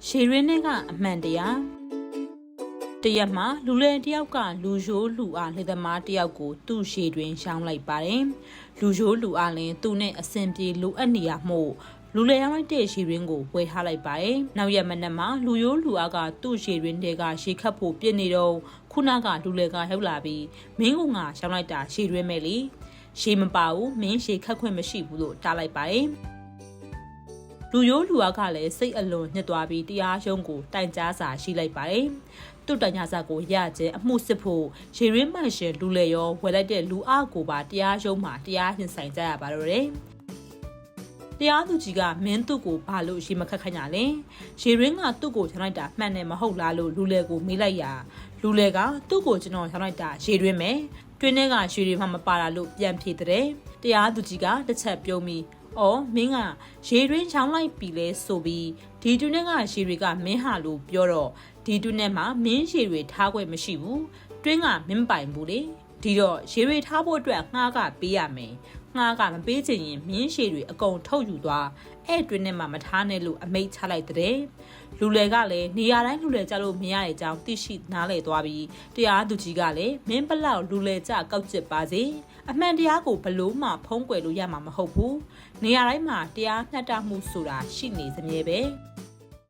ရှည်ရင်းနဲ့ကအမှန်တရားတရက်မှာလူလဲတယောက်ကလူရိုးလူအားလက်သမားတယောက်ကိုသူ့ရှည်တွင်ရောင်းလိုက်ပါတယ်လူရိုးလူအားလင်းသူနဲ့အဆင်ပြေလိုအပ်နေရမို့လူလဲရောင်းလိုက်တဲ့ရှည်ရင်းကိုဝယ်ထားလိုက်ပါတယ်နောက်ရက်မနက်မှာလူရိုးလူအားကသူ့ရှည်ရင်းတွေကရှည်ခတ်ဖို့ပြစ်နေတော့ခုနကလူလဲကရောက်လာပြီးမင်းကငါရောင်းလိုက်တာရှည်ရင်းမဲ့လေရှည်မပါဘူးမင်းရှည်ခတ်ခွင့်မရှိဘူးလို့တားလိုက်ပါတယ်လူရိုးလူအားကလည်းစိတ်အလွန်ညှစ်သွားပြီးတရားရုံးကိုတိုင်ကြားစာရှိလိုက်ပါတယ်။သူ့တိုင်ကြားစာကိုရခြင်းအမှုစစ်ဖို့ရေရင်းမိုင်ရှင်လူလေရောဝယ်လိုက်တဲ့လူအားကိုပါတရားရုံးမှာတရားရင်ဆိုင်ကြရပါတော့တယ်။တရားသူကြီးကမင်းသူ့ကိုဘာလို့ရေမခတ်ခန့်ညာလဲ။ရေရင်းကသူ့ကိုချောင်းလိုက်တာမှန်တယ်မဟုတ်လားလို့လူလေကိုမေးလိုက်ရာလူလေကသူ့ကိုကျွန်တော်ချောင်းလိုက်တာရေရင်းမယ်။တွင်းထဲကရွှေတွေမှမပါတာလို့ပြန်ဖြေတဲ့။တရားသူကြီးကတစ်ချက်ပြုံးပြီးအော်မင်းကရေတွင်းချောင်းလိုက်ပြီလဲဆိုပြီးဒီတွင်းကရေတွေကမင်းဟာလို့ပြောတော့ဒီတွင်းထဲမှာမင်းရေတွေထားခွင့်မရှိဘူးတွင်းကမင်းပိုင်ဘူးလေဒီတော့ရေတွေထားဖို့အတွက်ငှားကပေးရမယ်ငှားကမပေးချင်ရင်မင်းရေတွေအကုန်ထုတ်ယူသွားအဲ့တွင်းထဲမှာမထားနဲ့လို့အမိန့်ချလိုက်တဲ့လူလေကလည်းနေရာတိုင်းလူလေကြလို့မရတဲ့အကြောင်းသိရှိနားလည်သွားပြီးတရားသူကြီးကလည်းမင်းဘလောက်လူလေကြကောက်ကျစ်ပါစေအမှန်တရားကိုဘလို့မှဖုံးကွယ်လို့ရမှာမဟုတ်ဘူးနေရာတိုင်းမှာတရားမျှတမှုဆိုတာရှိနေစမြဲပဲ